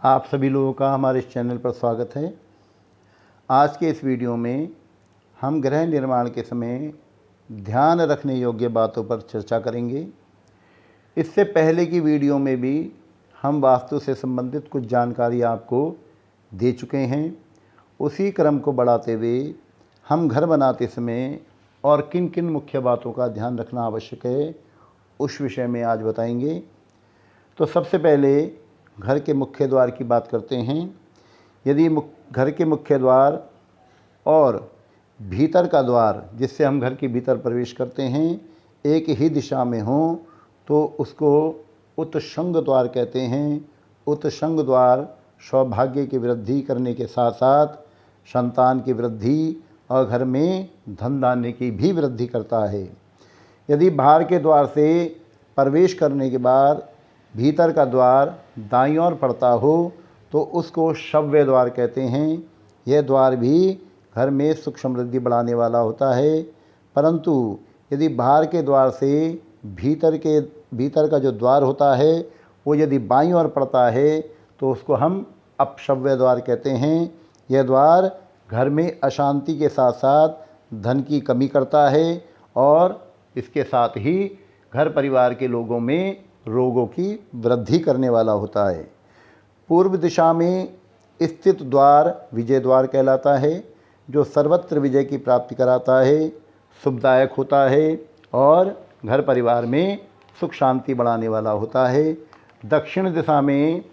आप सभी लोगों का हमारे इस चैनल पर स्वागत है। आज के इस वीडियो में हम गृह निर्माण के समय ध्यान रखने योग्य बातों पर चर्चा करेंगे। इससे पहले की वीडियो में भी हम वास्तु से संबंधित कुछ जानकारी आपको दे चुके हैं। उसी क्रम को बढ़ाते हुए हम घर बनाते समय और किन किन मुख्य बातों का ध्यान रखना आवश्यक है उस विषय में आज बताएंगे। तो सबसे पहले घर के मुख्य द्वार की बात करते हैं। यदि घर के मुख्य द्वार और भीतर का द्वार जिससे हम घर के भीतर प्रवेश करते हैं एक ही दिशा में हो तो उसको उत्शंग द्वार कहते हैं। उत्शंग द्वार सौभाग्य की वृद्धि करने के साथ साथ संतान की वृद्धि और घर में धन धान्य की भी वृद्धि करता है। यदि बाहर के द्वार से प्रवेश करने के बाद भीतर का द्वार दाईं ओर पड़ता हो तो उसको शव्य द्वार कहते हैं। यह द्वार भी घर में सुख समृद्धि बढ़ाने वाला होता है, परंतु यदि बाहर के द्वार से भीतर का जो द्वार होता है वो यदि बाईं ओर पड़ता है तो उसको हम अपशव्य द्वार कहते हैं। यह द्वार घर में अशांति के साथ साथ धन की कमी करता है और इसके साथ ही घर परिवार के लोगों में रोगों की वृद्धि करने वाला होता है। पूर्व दिशा में स्थित द्वार विजय द्वार कहलाता है, जो सर्वत्र विजय की प्राप्ति कराता है, शुभदायक होता है और घर परिवार में सुख शांति बढ़ाने वाला होता है। दक्षिण दिशा में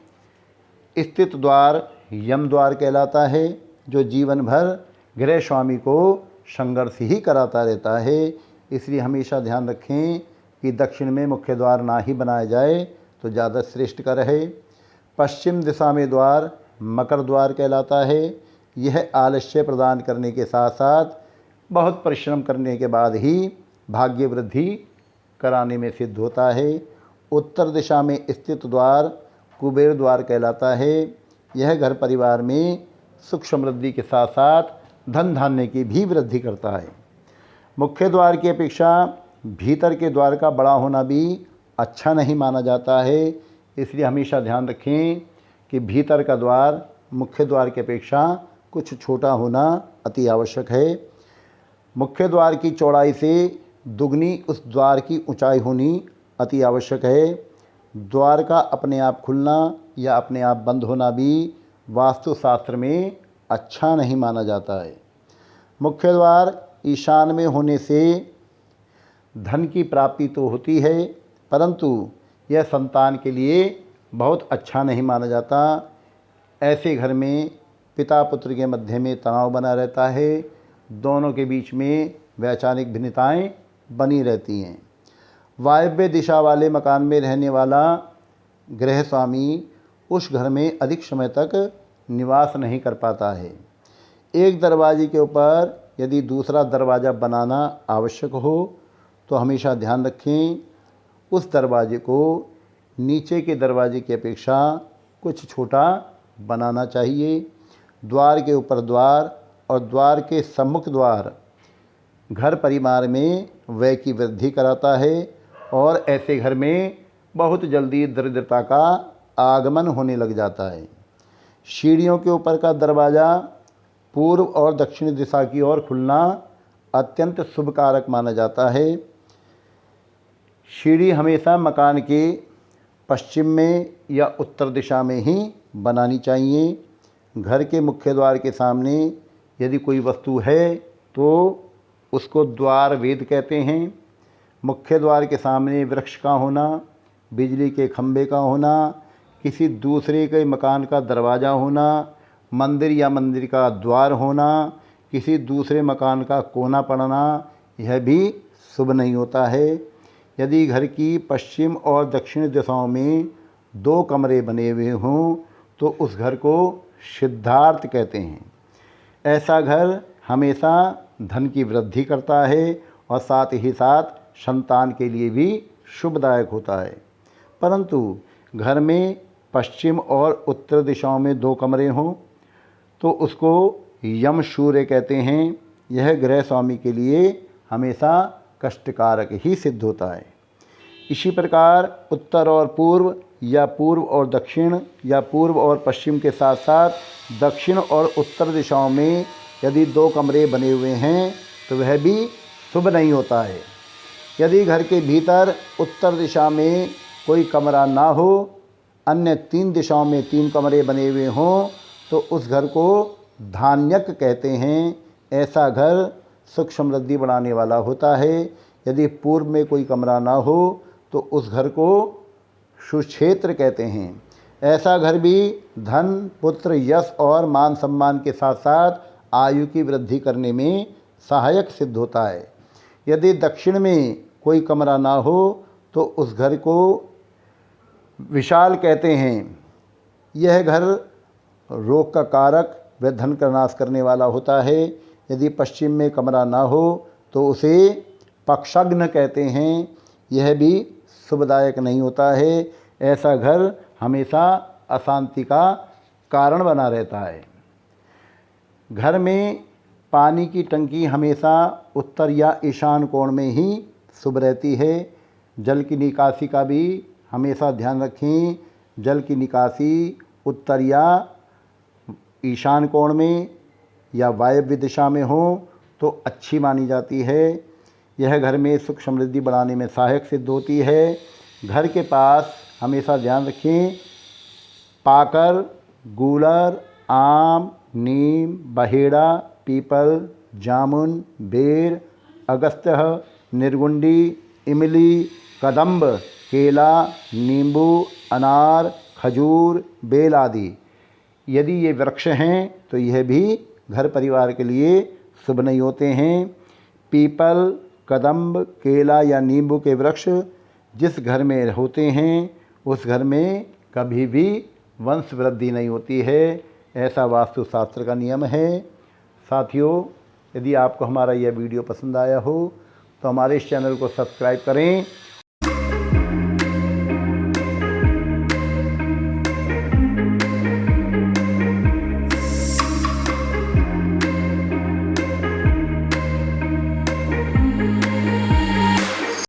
स्थित द्वार यम द्वार कहलाता है, जो जीवन भर गृह स्वामी को संघर्ष ही कराता रहता है। इसलिए हमेशा ध्यान रखें कि दक्षिण में मुख्य द्वार ना ही बनाया जाए तो ज़्यादा श्रेष्ठ कर है। पश्चिम दिशा में द्वार मकर द्वार कहलाता है। यह आलस्य प्रदान करने के साथ साथ बहुत परिश्रम करने के बाद ही भाग्य वृद्धि कराने में सिद्ध होता है। उत्तर दिशा में स्थित द्वार कुबेर द्वार कहलाता है। यह घर परिवार में सुख समृद्धि के साथ साथ धन धान्य की भी वृद्धि करता है। मुख्य द्वार की अपेक्षा भीतर के द्वार का बड़ा होना भी अच्छा नहीं माना जाता है। इसलिए हमेशा ध्यान रखें कि भीतर का द्वार मुख्य द्वार की अपेक्षा कुछ छोटा होना अति आवश्यक है। मुख्य द्वार की चौड़ाई से दुगनी उस द्वार की ऊंचाई होनी अति आवश्यक है। द्वार का अपने आप खुलना या अपने आप बंद होना भी वास्तुशास्त्र में अच्छा नहीं माना जाता है। मुख्य द्वार ईशान में होने से धन की प्राप्ति तो होती है, परंतु यह संतान के लिए बहुत अच्छा नहीं माना जाता। ऐसे घर में पिता पुत्र के मध्य में तनाव बना रहता है, दोनों के बीच में वैचारिक भिन्नताएं बनी रहती हैं। वायव्य दिशा वाले मकान में रहने वाला गृह स्वामी उस घर में अधिक समय तक निवास नहीं कर पाता है। एक दरवाजे के ऊपर यदि दूसरा दरवाज़ा बनाना आवश्यक हो तो हमेशा ध्यान रखें उस दरवाजे को नीचे के दरवाजे की अपेक्षा कुछ छोटा बनाना चाहिए। द्वार के ऊपर द्वार और द्वार के सम्मुख द्वार घर परिवार में व्यय की वृद्धि कराता है और ऐसे घर में बहुत जल्दी दरिद्रता का आगमन होने लग जाता है। सीढ़ियों के ऊपर का दरवाज़ा पूर्व और दक्षिण दिशा की ओर खुलना अत्यंत शुभ कारक माना जाता है। सीढ़ी हमेशा मकान के पश्चिम में या उत्तर दिशा में ही बनानी चाहिए। घर के मुख्य द्वार के सामने यदि कोई वस्तु है तो उसको द्वार वेद कहते हैं। मुख्य द्वार के सामने वृक्ष का होना, बिजली के खंभे का होना, किसी दूसरे के मकान का दरवाज़ा होना, मंदिर या मंदिर का द्वार होना, किसी दूसरे मकान का कोना पड़ना, यह भी शुभ नहीं होता है। यदि घर की पश्चिम और दक्षिण दिशाओं में दो कमरे बने हुए हों तो उस घर को सिद्धार्थ कहते हैं। ऐसा घर हमेशा धन की वृद्धि करता है और साथ ही साथ संतान के लिए भी शुभदायक होता है। परंतु घर में पश्चिम और उत्तर दिशाओं में दो कमरे हों तो उसको यम सूर्य कहते हैं। यह गृह स्वामी के लिए हमेशा कष्टकारक ही सिद्ध होता है। इसी प्रकार उत्तर और पूर्व या पूर्व और दक्षिण या पूर्व और पश्चिम के साथ साथ दक्षिण और उत्तर दिशाओं में यदि 2 कमरे बने हुए हैं तो वह भी शुभ नहीं होता है। यदि घर के भीतर उत्तर दिशा में कोई कमरा ना हो, अन्य 3 दिशाओं में 3 कमरे बने हुए हों तो उस घर को धान्यक कहते हैं। ऐसा घर सुख समृद्धि बढ़ाने वाला होता है। यदि पूर्व में कोई कमरा ना हो तो उस घर को सुक्षेत्र कहते हैं। ऐसा घर भी धन, पुत्र, यश और मान सम्मान के साथ साथ आयु की वृद्धि करने में सहायक सिद्ध होता है। यदि दक्षिण में कोई कमरा ना हो तो उस घर को विशाल कहते हैं। यह घर रोग का कारक व धन का नाश करने वाला होता है। यदि पश्चिम में कमरा ना हो तो उसे पक्षग्न कहते हैं। यह भी शुभदायक नहीं होता है। ऐसा घर हमेशा अशांति का कारण बना रहता है। घर में पानी की टंकी हमेशा उत्तर या ईशान कोण में ही शुभ रहती है। जल की निकासी का भी हमेशा ध्यान रखें। जल की निकासी उत्तर या ईशान कोण में या वायव्य दिशा में हो तो अच्छी मानी जाती है। यह घर में सुख समृद्धि बढ़ाने में सहायक सिद्ध होती है। घर के पास हमेशा ध्यान रखें पाकर, गूलर, आम, नीम, बहेड़ा, पीपल, जामुन, बेर, अगस्त्य, निर्गुंडी, इमली, कदम्ब, केला, नींबू, अनार, खजूर, बेल आदि यदि ये वृक्ष हैं तो यह भी घर परिवार के लिए शुभ नहीं होते हैं। पीपल, कदम्ब, केला या नींबू के वृक्ष जिस घर में होते हैं उस घर में कभी भी वंश वृद्धि नहीं होती है। ऐसा वास्तुशास्त्र का नियम है। साथियों, यदि आपको हमारा यह वीडियो पसंद आया हो तो हमारे इस चैनल को सब्सक्राइब करें